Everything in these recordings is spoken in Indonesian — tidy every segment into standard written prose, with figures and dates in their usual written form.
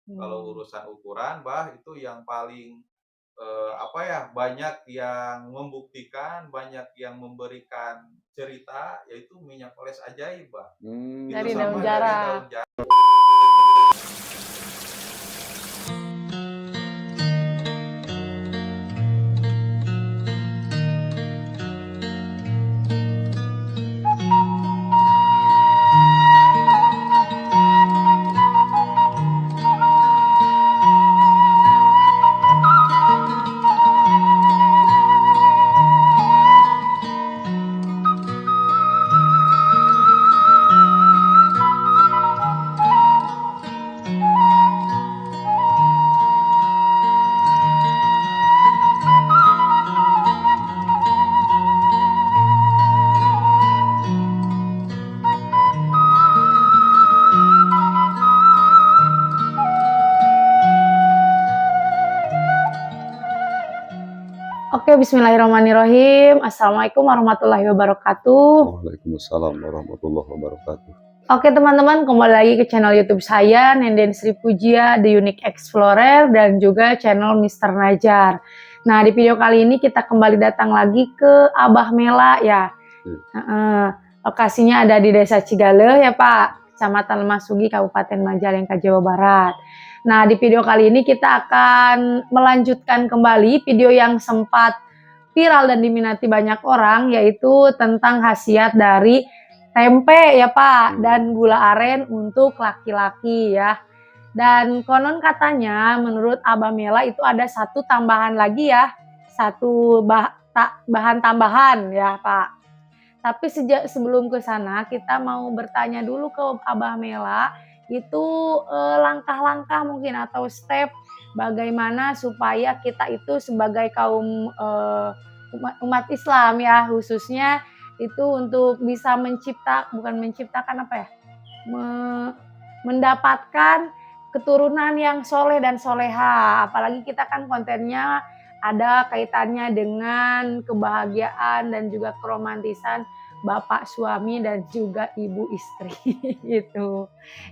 Kalau Mmm. urusan ukuran, Bah, itu yang paling, apa ya, banyak yang membuktikan, banyak yang memberikan cerita, yaitu minyak oles ajaib, Bah. Itu Dari Mmm. daun sama dari jarak. daun ja Oke, bismillahirrahmanirrahim. Assalamualaikum warahmatullahi wabarakatuh. Waalaikumsalam warahmatullahi wabarakatuh. Oke teman-teman, kembali lagi ke channel YouTube saya, Nenden Sri Pujia, The Unique Explorer, dan juga channel Mr. Najar. Nah, di video kali ini kita kembali datang lagi ke Abah Mela ya. Lokasinya ada di Desa Cigale ya Pak, Kecamatan Masugi, Kabupaten Majalengka, Jawa Barat. Nah, di video kali ini kita akan melanjutkan kembali video yang sempat viral dan diminati banyak orang, yaitu tentang khasiat dari tempe ya Pak, dan gula aren untuk laki-laki ya. Dan konon katanya menurut Abah Mela itu ada satu tambahan lagi ya, satu bahan tambahan ya Pak. Tapi sebelum ke sana kita mau bertanya dulu ke Abah Mela, itu langkah-langkah mungkin atau step bagaimana supaya kita itu sebagai kaum umat Islam ya, khususnya itu untuk bisa bukan menciptakan apa ya, mendapatkan keturunan yang soleh dan soleha. Apalagi kita kan kontennya ada kaitannya dengan kebahagiaan dan juga keromantisan bapak suami dan juga ibu istri gitu.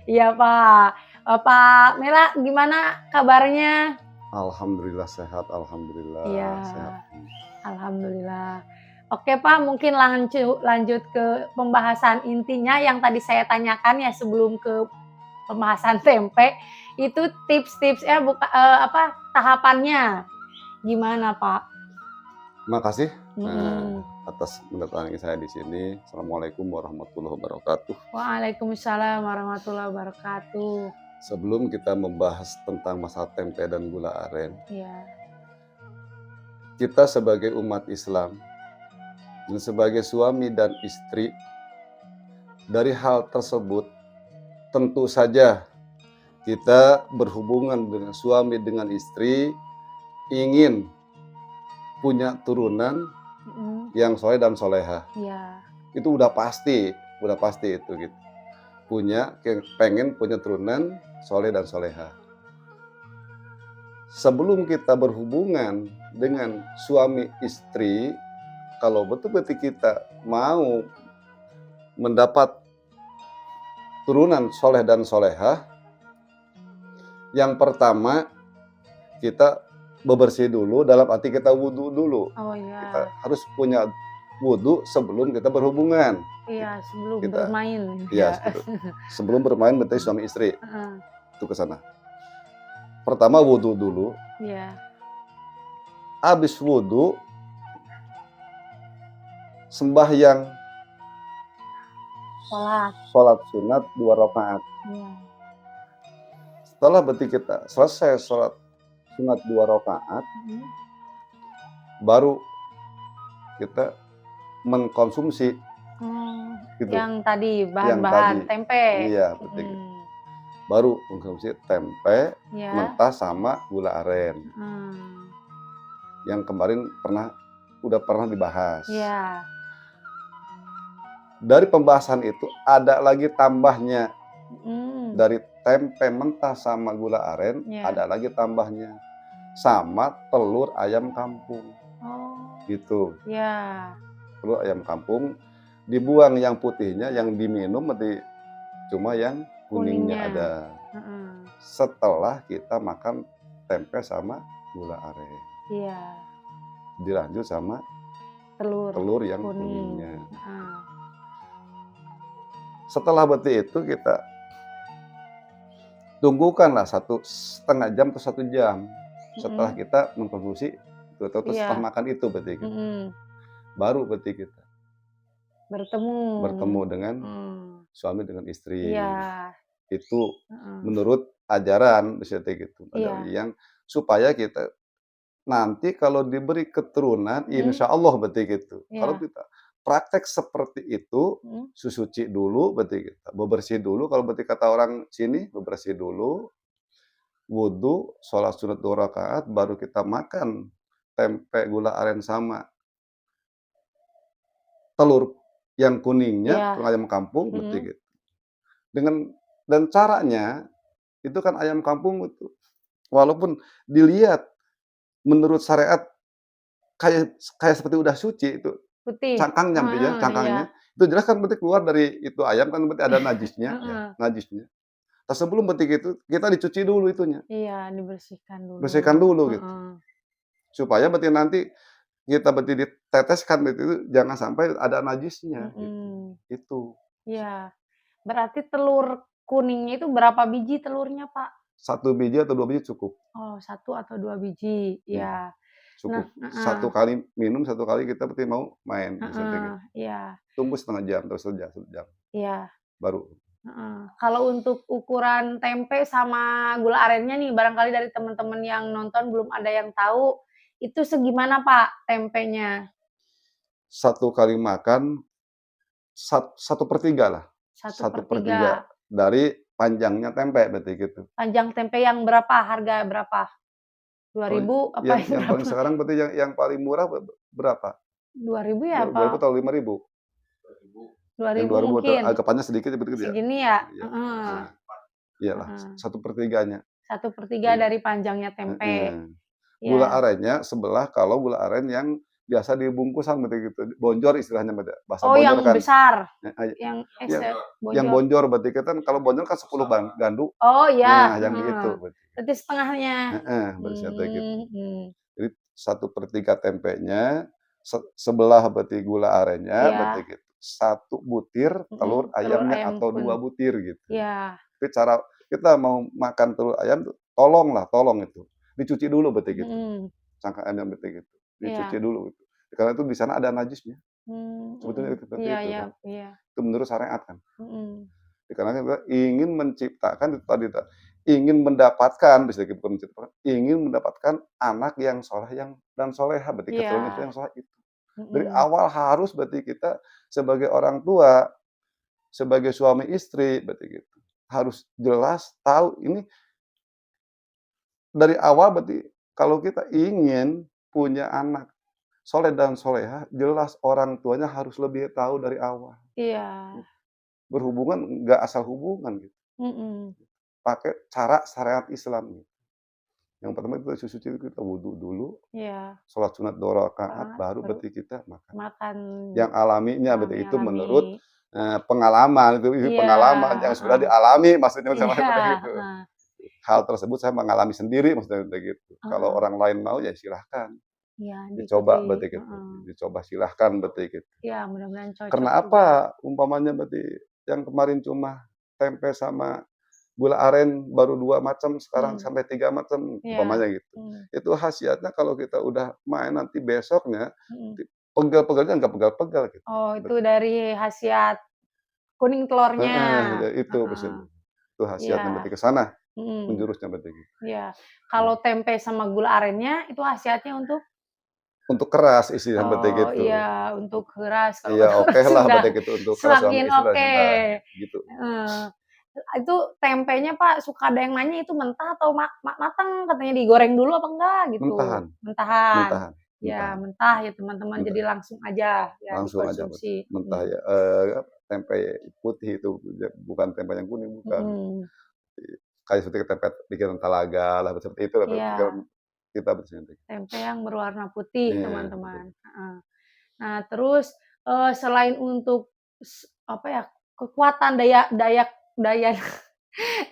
Iya Pak. Pak Mela gimana kabarnya? Alhamdulillah sehat, Iya, alhamdulillah sehat. alhamdulillah. Oke Pak, mungkin lanjut ke pembahasan intinya yang tadi saya tanyakan ya sebelum ke pembahasan tempe, itu tips-tipsnya tahapannya gimana Pak? Makasih Mhm. atas mendatangi saya di sini. Assalamualaikum warahmatullahi wabarakatuh. Waalaikumsalam warahmatullahi wabarakatuh. Sebelum kita membahas tentang masalah tempe dan gula aren, Iya. kita sebagai umat Islam dan sebagai suami dan istri, dari hal tersebut tentu saja kita berhubungan dengan suami dengan istri ingin punya turunan Mhm. yang soleh dan soleha. Iya. Itu udah pasti itu gitu. Pengen punya turunan soleh dan soleha. Sebelum kita berhubungan dengan suami istri, kalau betul-betul kita mau mendapat turunan soleh dan soleha, yang pertama kita bebersih dulu, dalam arti kita wudhu dulu. Oh Kita iya. harus punya wudhu sebelum kita berhubungan. Iya, sebelum Kita bermain ya ya. sebelum bermain berarti suami istri Heeh. itu ke sana. Pertama wudhu dulu, Iya. habis wudhu sembahyang Sholat. sholat sunat 2 rakaat. Iya. Setelah berarti kita selesai sholat sunat 2 rakaat, Mhm. baru kita mengkonsumsi gitu. Yang tadi Yang tadi, bahan-bahan tempe. iya betul. Mhm. Baru mengkonsumsi tempe Iya. mentah sama gula aren Mhm. yang kemarin udah pernah dibahas. Iya. Dari pembahasan itu ada lagi tambahnya. Mhm. Dari tempe mentah sama gula aren Iya. ada lagi tambahnya, sama telur ayam kampung Oh. gitu. Iya. Telur ayam kampung dibuang yang putihnya, yang diminum nanti cuma yang kuningnya Kuningnya. ada. Heeh. setelah kita makan tempe sama gula aren. Iya. Dilanjut sama Telur telur yang kuning. kuningnya. Heeh. Setelah berarti itu kita tunggukanlah 1,5 jam atau 1 jam setelah Mhm. kita mengkonsumsi itu atau setelah Iya. makan itu berarti gitu. Mhm. Baru berarti kita Bertemu. bertemu dengan Mhm. suami dengan Iya. istri. Itu Heeh. menurut ajaran seperti gitu. Ajaran Iya. yang supaya kita nanti kalau diberi keturunan, Mhm. insya Allah berarti gitu. Kalau Iya. kita praktek seperti itu, Mhm. suci dulu berarti kita, bebersih dulu, kalau berarti kata orang sini, bebersih dulu, wudu, sholat sunat 2 rakaat, baru kita makan tempe gula aren sama telur yang kuningnya, Iya. telur ayam kampung, Mhm. berarti gitu. Dengan dan caranya, itu kan ayam kampung itu, walaupun dilihat menurut syariat kayak kayak seperti udah suci itu, Putih. cangkangnya berarti ya, Heeh, iya. cangkangnya. Itu jelas kan berarti keluar dari itu ayam kan berarti ada najisnya ya, Heeh. najisnya. Nah sebelum berarti gitu, kita dicuci dulu itunya, Iya, dibersihkan dulu. bersihkan dulu gitu. Heeh. Supaya berarti nanti kita berarti diteteskan berarti itu jangan sampai ada najisnya gitu. Mhm. Itu. Iya. Berarti telur kuningnya itu berapa biji telurnya, Pak? 1 biji atau 2 biji cukup. Oh, 1 atau 2 biji. Iya, Iya. Nah, cukup. heeh. 1 kali minum, 1 kali kita berarti mau main, misalnya Heeh. gitu. Iya. Tunggu 1/2 jam atau sejam, Iya. baru. Heeh. Kalau untuk ukuran tempe sama gula arennya nih, barangkali dari teman-teman yang nonton belum ada yang tahu, itu segimana, Pak, tempenya? 1 kali makan, 1/3 lah, Satu satu per per tiga. tiga dari panjangnya tempe berarti gitu. Panjang tempe yang berapa? Harga berapa? Dua Kalau ribu apa yang yang yang paling berapa? sekarang berarti yang paling murah berapa? 2.000 ya, 2.000 apa atau 5.000? 2000. dua Yang ribu 2.000 atau mungkin? agak panjang sedikit seperti itu ya? Segini ya? Iya, Heeh. nah, iyalah Heeh. 1/3-nya, 1/3 iya, dari panjangnya tempe. heeh. Gula Iya. arennya sebelah kalau gula aren yang biasa dibungkusan berarti gitu, bonjor istilahnya berarti, bahasa Oh, bonjor yang kan, besar? heeh, Yang yang Bonjol. yang bonjol? bonjor berarti kan kalau bonjor kan 10 ganduk, Oh, nah iya, yang heeh. itu berarti, Berarti setengahnya? heeh, berarti kayak gitu. Mhm. Jadi 1/3 tempenya, sebelah berarti gula arennya, berarti Iya. gitu. 1 butir telur Telur ayamnya ayam atau pun. 2 butir gitu. Iya. Tapi cara kita mau makan telur ayam tuh tolong itu, dicuci dulu berarti gitu, Mhm. cangkang ayam berarti gitu, dicuci Iya. dulu gitu. Karena itu di sana ada najisnya, Mhm. sebetulnya itu seperti Iya itu iya kan. iya. Itu menurut syariat kan. Mhm. Karena kita ingin menciptakan itu tadi ingin mendapatkan bisa gitu, bukan menciptakan, ingin mendapatkan anak yang saleh yang dan soleha, berarti keturunan itu Iya. yang saleh itu. Dari Mhm. awal harus berarti kita sebagai orang tua, sebagai suami istri berarti gitu. Harus jelas tahu ini dari awal berarti kalau kita ingin punya anak soleh dan soleha, jelas orang tuanya harus lebih tahu dari awal. Iya. Berhubungan nggak asal hubungan gitu, Mhm. pakai cara syariat Islam gitu. Yang pertama itu suci kita wudu dulu, Iya. sholat sunat 2 rakaat, Heeh. baru Baru berarti kita makan. makan Yang alaminya berarti itu alami-alami. menurut, pengalaman, itu Iya, pengalaman yang sudah heeh. dialami maksudnya sama Iya, seperti itu. heeh. Hal tersebut saya mengalami sendiri maksudnya seperti gitu. Kalau Heeh. orang lain mau ya silahkan, Iya, diikuti. dicoba berarti gitu, Heeh. dicoba silahkan berarti gitu. Iya, mudah-mudahan cocok Karena juga. apa? Umpamanya berarti yang kemarin cuma tempe sama gula aren baru 2 macam, sekarang Mhm. sampai 3 macam, Iya. umpamanya gitu. Mhm. Itu khasiatnya kalau kita udah main nanti besoknya, Mhm. pegal-pegalnya nggak pegal-pegal gitu. Oh, itu dari khasiat kuning telurnya. Heeh, ya itu Heeh. maksudnya. Itu khasiatnya Iya. berarti ke sana, Mhm. menjurusnya berarti gitu. Iya. Nah, Kalau tempe sama gula arennya itu khasiatnya untuk untuk keras istilahnya berarti oh, gitu. iya, untuk keras. Kalau Iya kata orang okelah Sunda, berarti gitu untuk keras suami semakin istri lah oke. sudah gitu. Heeh. Itu tempenya, Pak, suka ada yang nanya itu mentah atau mateng katanya digoreng dulu apa enggak gitu? Mentahan Mentahan. mentahan Ya, mentahan mentah ya teman-teman, jadi mentah, langsung aja ya langsung aja berarti. dikonsumsi. Mentah Mhm. ya, tempe putih itu bukan tempe yang kuning, bukan. Mhm. Kayak seperti tempe bikinan Talaga lah, seperti itulah pikiran Iya, kita berarti. tempe yang berwarna putih, Iya, teman-teman. betul. Heeh. Nah, terus, selain untuk apa ya, kekuatan daya daya daya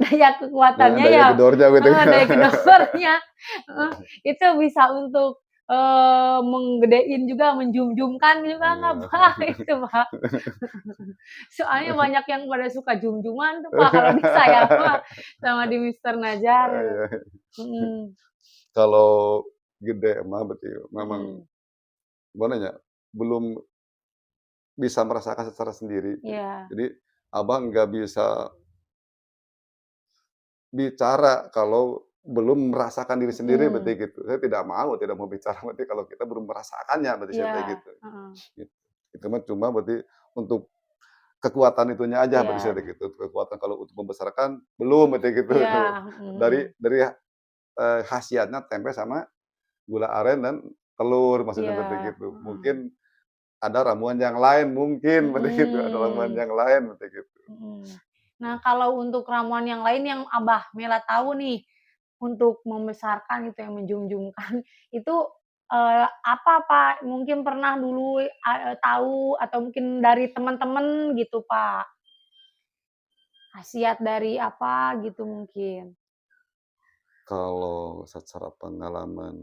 daya kekuatannya Daya ya gedornya gitu. daya gedornya, heeh, itu bisa untuk, menggedein juga, menjum-jumkan juga nggak, Iya. Pak, itu, Pak. Soalnya banyak yang pada suka jum-juman tuh, Pak, kalau di saya mah sama di Mister Najar gitu. Iya. Mhm, Kalau gede mah berarti memang mhm, gimana ya, belum bisa merasakan secara sendiri. iya, Jadi Abang nggak bisa bicara kalau belum merasakan diri sendiri mhm, berarti gitu. Saya tidak mau bicara berarti kalau kita belum merasakannya berarti saya iya, kayak gitu. heeh, Gitu. Itu mah cuma berarti untuk kekuatan itunya aja berarti saya iya, kayak gitu. Kekuatan kalau untuk membesarkan belum berarti gitu. iya, mhm mhm, Dari khasiatnya tempe sama gula aren dan telur maksudnya iya, seperti gitu. heeh, Mungkin ada ramuan yang lain mungkin seperti itu, ada ramuan mhm. yang lain seperti gitu. Mhm. Nah, kalau untuk ramuan yang lain yang Abah Mela tahu nih, untuk membesarkan itu yang menjunjungkan, itu, apa Pak? Mungkin pernah dulu, tahu atau mungkin dari teman-teman gitu Pak, khasiat dari apa gitu mungkin? Kalau secara pengalaman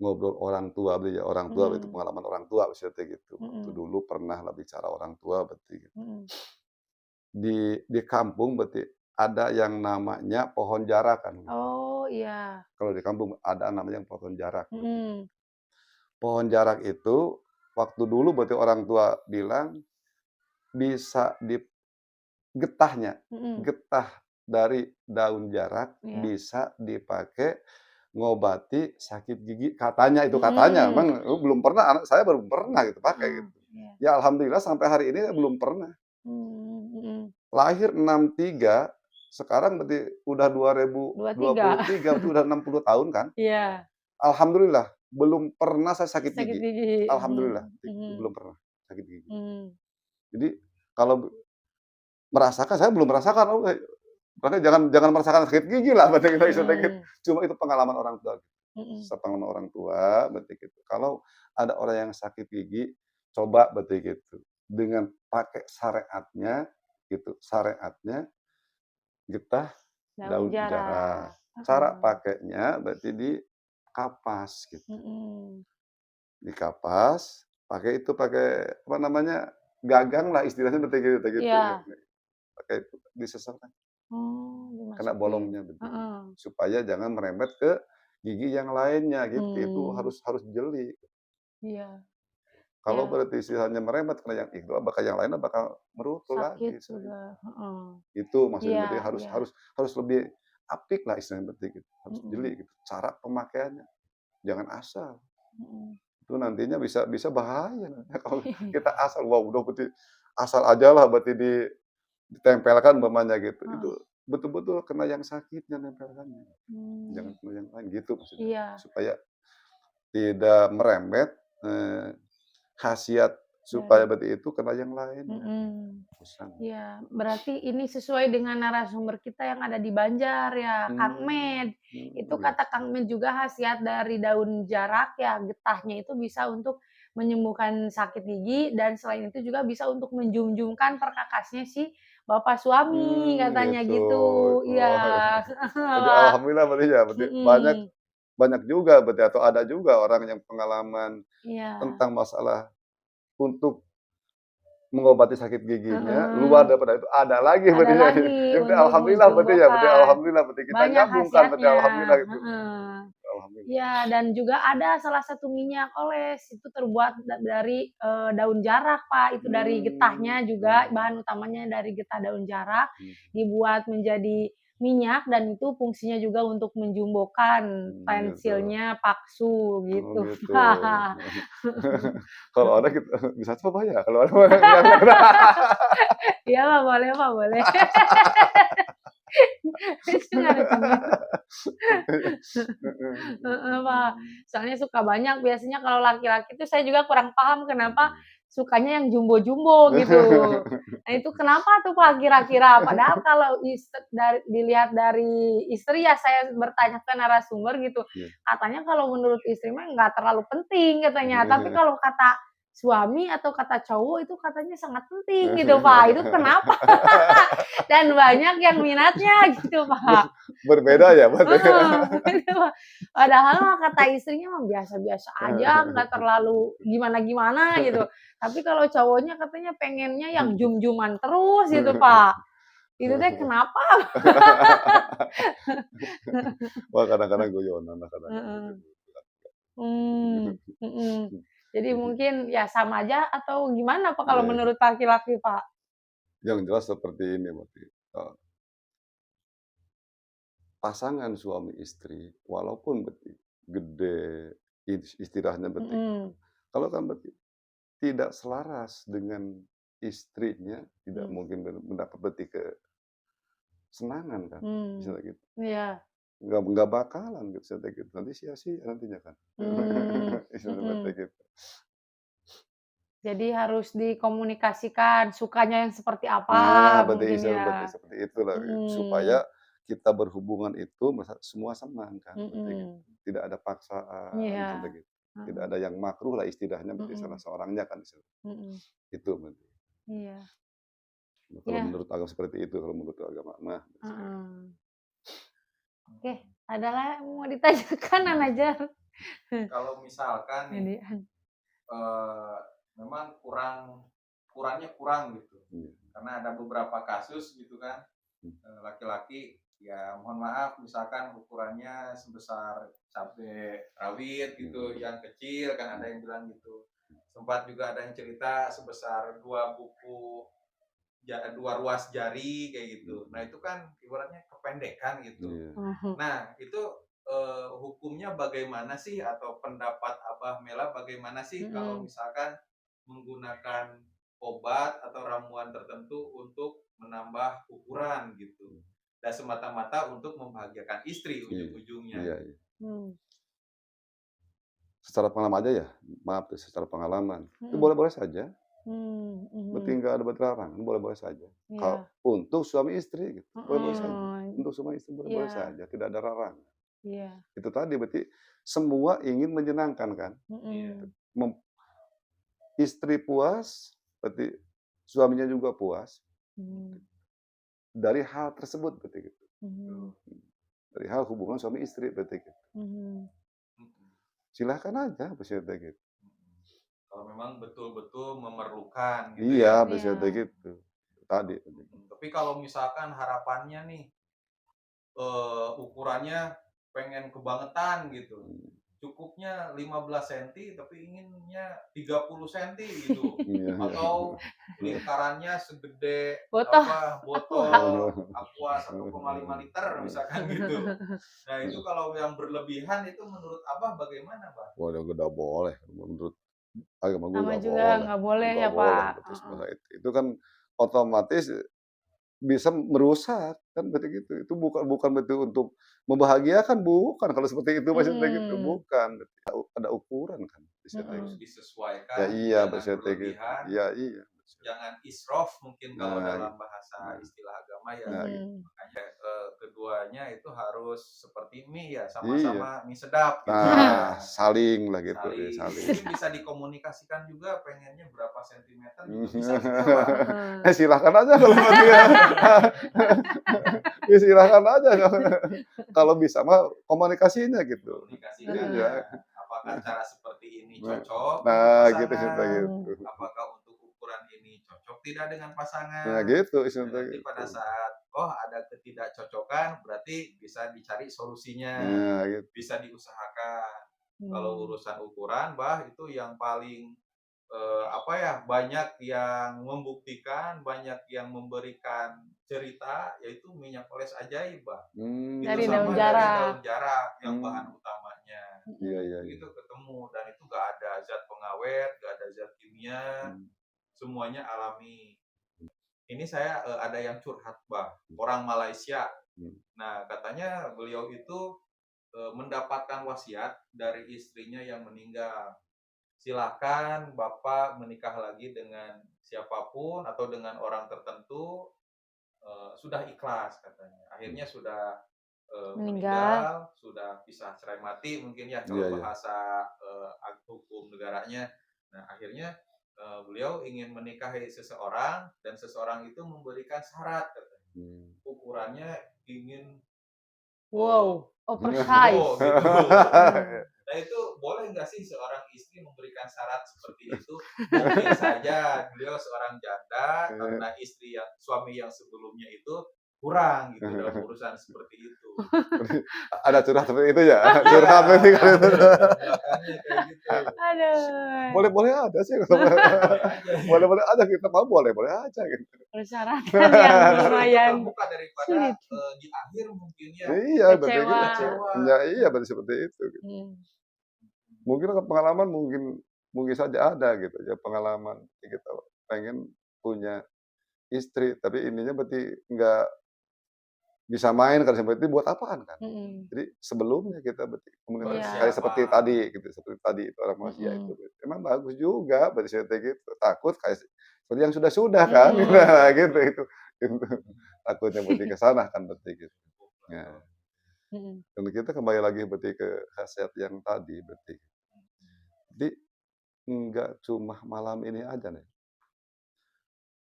ngobrol orang tua berarti ya, orang tua itu Mhm, pengalaman orang tua maksudnya gitu. Waktu mhm, dulu pernah lah bicara orang tua berarti gitu. mhm. Di kampung berarti ada yang namanya pohon jarak kan. Oh, iya. Kalau di kampung ada namanya pohon jarak berarti. Mhm, Pohon jarak itu waktu dulu berarti orang tua bilang bisa getahnya, mhm, getah dari daun jarak iya. bisa dipakai ngobati sakit gigi, katanya itu katanya, Mhm, memang belum pernah, anak saya belum pernah gitu pakai heeh, gitu. iya. Ya alhamdulillah sampai hari ini belum pernah. Mmm, mhm. Lahir 63, sekarang berarti udah 23. 2023, berarti udah 60 tahun kan. Iya. Alhamdulillah belum pernah saya sakit Sakit gigi. gigi, Alhamdulillah, mhm mhm, belum pernah sakit gigi. mmm, Jadi kalau merasakan, saya belum merasakan, makanya jangan jangan merasakan sakit gigi lah berarti kita istilahnya gitu. mhm, Cuma itu pengalaman orang tua. mhm, Sepengalaman orang tua berarti gitu. Kalau ada orang yang sakit gigi, coba berarti gitu. Dengan pakai syariatnya gitu, syariatnya getah daun daun jarak, jarak. Cara heeh, pakainya berarti dikapas gitu. mhm, Dikapas, pakai apa namanya, gagang lah istilahnya berarti gitu ya. iya, Pakai itu disesalkan, oh, kena dimasukin, bolongnya begitu. heeh, Supaya jangan merembet ke gigi yang lainnya gitu, itu mmm, harus harus jeli. iya Kalau iya, berarti istilahnya merembet kena yang itu, bakal yang lainnya bakal merutu sakit lagi saya. juga, heeh, Itu maksudnya iya berarti harus iya, harus harus lebih apik lah istilahnya berarti gitu, harus jeli mhm gitu, cara pemakaiannya, jangan asal. mhm, Itu nantinya bisa bisa bahaya nantinya kalau kita asal, wah udah berarti asal aja lah berarti ditempelkan umpamanya gitu, itu heeh, betul-betul kena yang sakitnya nempelkannya, jangan mmm, kena yang lain gitu maksudnya. iya, Supaya tidak merembet, eee, khasiat supaya dari berarti itu kena yang lainnya, mhm. usang. Iya, berarti ini sesuai dengan narasumber kita yang ada di Banjar ya, Kang Mmm, Med. Itu kata gitu. Kang Med juga khasiat dari daun jarak ya, getahnya itu bisa untuk menyembuhkan sakit gigi dan selain itu juga bisa untuk menjunjungkan perkakasnya si bapak suami katanya Gitu. gitu. Iya. Oh, jadi Wah, alhamdulillah berarti ya, berarti banyak mhm, banyak juga berarti atau ada juga orang yang pengalaman iya, tentang masalah untuk mengobati sakit giginya, heeh, luar daripada itu ada lagi ada berarti ya. lagi Ya berarti untuk alhamdulillah berarti ya, berarti menjumbokan, alhamdulillah berarti kita banyak nyambung kan berarti khasiatnya, alhamdulillah gitu. heeh. Alhamdulillah. Iya, dan juga ada salah satu minyak oles, itu terbuat dari, daun jarak, Pak, itu dari Mmm, getahnya juga, mhm, bahan utamanya dari getah daun jarak, mhm, dibuat menjadi minyak dan itu fungsinya juga untuk menjumbokan gitu. pensilnya paksu, Oh gitu. gitu. Kalau ada kita bisa coba ya, kalau ada mah nggak kena. Iya, Pak, boleh Pak, boleh. Itu nggak ada cemil. Heeh, Pak. Soalnya suka banyak biasanya kalau laki-laki tuh saya juga kurang paham kenapa sukanya yang jumbo-jumbo gitu. Nah itu kenapa tuh Pak kira-kira? Padahal kalau dilihat dari istri ya saya bertanya ke narasumber gitu, Iya. katanya kalau menurut istri mah nggak terlalu penting katanya, tapi Iya. kalau kata suami atau kata cowok itu katanya sangat penting gitu Pak. Itu kenapa? Dan banyak yang minatnya gitu Pak. Berbeda ya berarti. Heeh, gitu, Pak. Padahal mah kata istrinya mah biasa-biasa aja, nggak terlalu gimana-gimana gitu. Tapi kalau cowoknya katanya pengennya yang jum-juman terus gitu Pak. Itu teh kenapa? Wah, kadang-kadang guyonan lah, kadang-kadang Heeh. gitu. Mhm. Jadi mungkin ya sama aja atau gimana Pak kalau Iya, menurut laki-laki, Pak? yang jelas seperti ini berarti, pasangan suami istri walaupun berarti gede istilahnya berarti, Mhm. kalau kan berarti tidak selaras dengan istrinya, tidak Mmm. mungkin mendapat berarti kesenangan kan, Mmm. misalnya gitu. Iya. Nggak bakalan gitu, misalnya gitu, nanti sia-sia nantinya kan. Mmm. Misalnya seperti Mhm. gitu. Jadi harus dikomunikasikan sukanya yang seperti Nah, apa berarti mungkin istilah berarti ya? seperti itulah, supaya Mhm. kita berhubungan itu semua senang kan, berarti gitu. Mhm. Tidak ada paksaan, Iya. misalnya gitu. Tidak Heeh. ada yang makruh lah istilahnya, berarti salah Mhm. seorangnya kan, Mhm. itu berarti. Iya. Kalau Ya. menurut agama seperti itu, kalau menurut agama mah. Heeh. Oke, ada yang mau ditanyakan, Anajar? Kalau misalkan nih, Gedean. eee, memang kurangnya kurang gitu, Iya, karena ada beberapa kasus gitu kan, mmm, laki-laki ya mohon maaf misalkan ukurannya sebesar cabai rawit gitu iya, yang kecil kan ada mmm, yang bilang gitu. Sempat juga ada yang cerita sebesar 2 ruas jari kayak gitu. Nah mhm, itu kan ibaratnya kependekan gitu. iya, Mhm. Nah itu, hukumnya bagaimana sih atau pendapat Abah Mela bagaimana sih kalau Mhm. misalkan menggunakan obat atau ramuan tertentu untuk menambah ukuran gitu, mmm, dan semata-mata untuk membahagiakan istri iya, ujung-ujungnya iya, iya. gitu. Mmm. Secara pengalaman aja ya, maaf tuh secara pengalaman, itu Mhm. boleh-boleh saja, Mmm. berarti Mhm. nggak ada berlarang, boleh-boleh saja. Kalau Iya. untuk suami istri gitu, boleh-boleh saja. Heeh. Untuk suami istri boleh-boleh Iya. saja, tidak ada larangan. Iya. Itu tadi berarti semua ingin menyenangkan kan, Iya, Mhm. mem istri puas, berarti suaminya juga puas, Mhm. dari hal tersebut berarti gitu, Mhm. betul. dari hal hubungan suami istri berarti gitu. Mhm. Mhm, Silahkan aja berarti gitu. mhm. Kalau memang betul-betul memerlukan gitu Iya, ya. berarti Iya. gitu. Tadi. Tapi kalau misalkan harapannya nih, ukurannya pengen kebangetan gitu, Mmm, cukupnya 15 senti tapi inginnya 30 senti gitu, iya. atau lingkarannya segede Foto apa, Aqua. botol Aqua 1,5 liter misalkan gitu. Nah itu kalau yang berlebihan itu menurut Abah bagaimana, Bang? Waduh, nggak boleh, menurut agama gue Sama nggak juga boleh, nggak boleh ya, nggak boleh Pak. berarti Heeh. sebenarnya itu. Itu kan otomatis bisa merusak, kan berarti gitu. Itu bukan bukan berarti untuk membahagiakan, bukan kalau seperti itu Mas, kayak gitu, Mhm. bukan. Ada ukuran kan istilahnya Harus gitu. Mhm. Ya disesuaikan, iya, jangan maksudnya kayak gitu. berlebihan, Iya iya. jangan israf mungkin kalau Nah dalam bahasa nah istilah agama ya. nah gitu. Mhm. Makanya, keduanya itu harus seperti mie ya, Iya. sama-sama mie sedap gitu Nah, ya. saling lah gitu, ya Saling. saling. Mungkin bisa dikomunikasikan juga pengennya berapa sentimeter juga Mhm. bisa gitu ya, Bang? Heeh. Silahkan aja kalau buat dia. Ya silahkan aja kalau bisa mah komunikasinya gitu. Dikomunikasikan Heeh. ya, Iya. apakah cara seperti ini Nah cocok untuk nah gitu istilahnya pasangan, Mmm. gitu. apakah untuk ukuran ini cocok tidak dengan Nah pasangan, gitu dan istilahnya nanti gitu. pada saat, oh ada ketidakcocokan berarti bisa dicari solusinya, Nah gitu. bisa diusahakan. Kalau Mmm. urusan ukuran, Bah, itu yang paling, apa ya, banyak yang membuktikan, banyak yang memberikan cerita, yaitu minyak oles ajaib, Bah. Itu Dari Mmm, daun sama dari jarak. daun jarak yang bahan mmm, utamanya. iya Mhm. iya iya. Begitu ketemu dan itu gak ada zat pengawet, gak ada zat kimia, Mmm, semuanya alami. Ini saya, ada yang curhat, Bah, orang Malaysia. mmm, Nah, katanya beliau itu, mendapatkan wasiat dari istrinya yang meninggal. Silahkan Bapak menikah lagi dengan siapapun atau dengan orang tertentu, sudah ikhlas katanya. mmm, Akhirnya sudah, Meninggal. meninggal, sudah pisah cerai mati mungkin ya iya kalau iya. bahasa, hukum negaranya. Nah, akhirnya beliau ingin menikahi seseorang dan seseorang itu memberikan syarat katanya. Hmm. Ukurannya ingin Wow, oh oversize. gitu. Hmm. Nah itu boleh nggak sih seorang istri memberikan syarat seperti itu? Mungkin saja beliau seorang janda karena suami yang sebelumnya itu kurang gitu dalam urusan seperti itu. Ada curhat seperti itu ya? Iya, Curhat berarti kalau itu. makanya kayak gitu. Aduh, Boleh-boleh aja sih. Boleh aja. Boleh-boleh aja kita mau boleh-boleh aja gitu. persyaratan yang Justru itu lumayan terbuka daripada sulit. di akhir mungkin ya Iya, berarti Kecewa. gitu. kecewa. Ya iya berarti seperti itu. Gitu. Hmm. Mungkin kan pengalaman mungkin saja ada gitu ya pengalaman kita pengen punya istri tapi ininya berarti nggak bisa main kan seperti itu buat apaan kan? Mm-mm. Jadi sebelumnya kita berarti komunikasi Iya. kayak seperti Persiapan. tadi gitu, seperti tadi itu orang Malaysia Mm-mm. itu. Emang bagus juga berarti seperti gitu. Takut kayak seperti yang sudah-sudah kan, Hmm. nah gitu itu. Takutnya berarti ke sana kan berarti gitu. Ya. Mm-mm. Dan kita kembali lagi berarti ke khasiat yang tadi berarti. Jadi enggak cuma malam ini aja nih.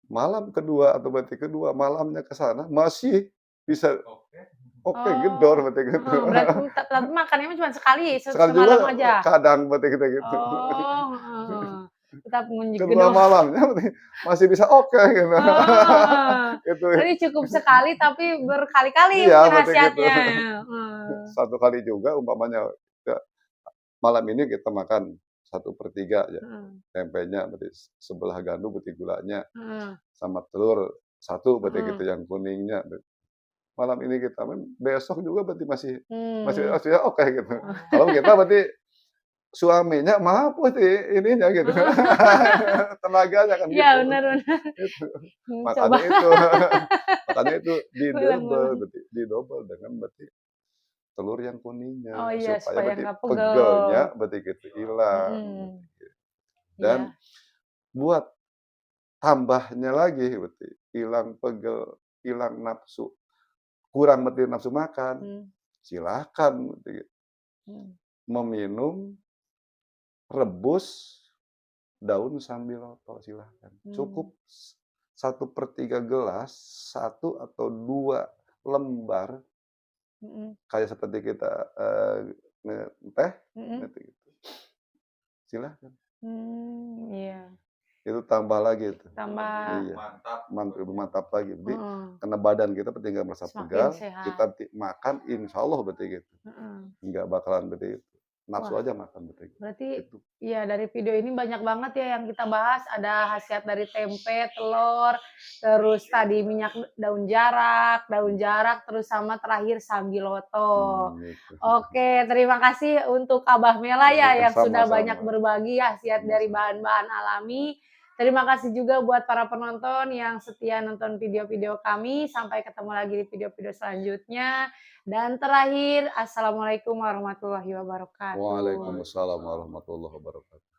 Malam kedua atau berarti kedua malamnya ke sana masih bisa Oke. oke Oh, gedor berarti gitu. berarti makannya cuma sekali, Sekali semalam juga aja. kadang berarti kita gitu. Oh, heeh. Tetap Kedua gedor. malamnya berarti masih bisa oke gitu. Oh, Itu jadi cukup sekali tapi berkali-kali iya mungkin berarti gitu. khasiatnya. Heeh. Satu kali juga umpamanya ya, malam ini kita makan 1/3 ya. Heeh. Tempenya berarti sebelah gandum berarti gulanya Heeh. sama telur satu berarti Heeh. gitu yang kuningnya. Malam ini kita besok juga berarti masih masih Hmm. masih oke gitu. Kalau kita berarti suaminya mampus ininya gitu. Tenaganya kan Iya, gitu. benar-benar. Itu. Coba Makanya itu makanya itu ulang-ulang. didouble dengan berarti telur yang kuningnya Oh iya, supaya supaya berarti nggak pegel. pegelnya berarti gitu hilang. Mm-mm. Dan Iya. buat tambahnya lagi berarti hilang pegel, hilang nafsu, kurang berarti nafsu makan, Hmm. silakan berarti Hmm. meminum rebus daun sambiloto silahkan. Cukup 1/3 gelas, 1 atau 2 lembar, Mm-mm. kayak seperti kita teh, Mm-mm. gitu. Silahkan. Iya. Itu tambah lagi itu. Tambah Iya. Mantap. Lebih mantap lagi. Jadi heeh, karena badan kita berarti nggak merasa semakin pegal, sehat. kita makan insya Allah berarti gitu. Heeh. Nggak bakalan berarti itu. Nafsu Wah, aja makan berarti gitu. berarti Itu. ya dari video ini banyak banget ya yang kita bahas. Ada khasiat dari tempe, telur, terus tadi minyak daun jarak, terus sama terakhir sambiloto. Gitu. Oke, terima kasih untuk Abah Mela ya yang sudah banyak Sama-sama. berbagi khasiat dari Sama-sama. bahan-bahan alami. Terima kasih juga buat para penonton yang setia nonton video-video kami. Sampai ketemu lagi di video-video selanjutnya. Dan terakhir, Assalamualaikum warahmatullahi wabarakatuh. Waalaikumsalam warahmatullahi wabarakatuh.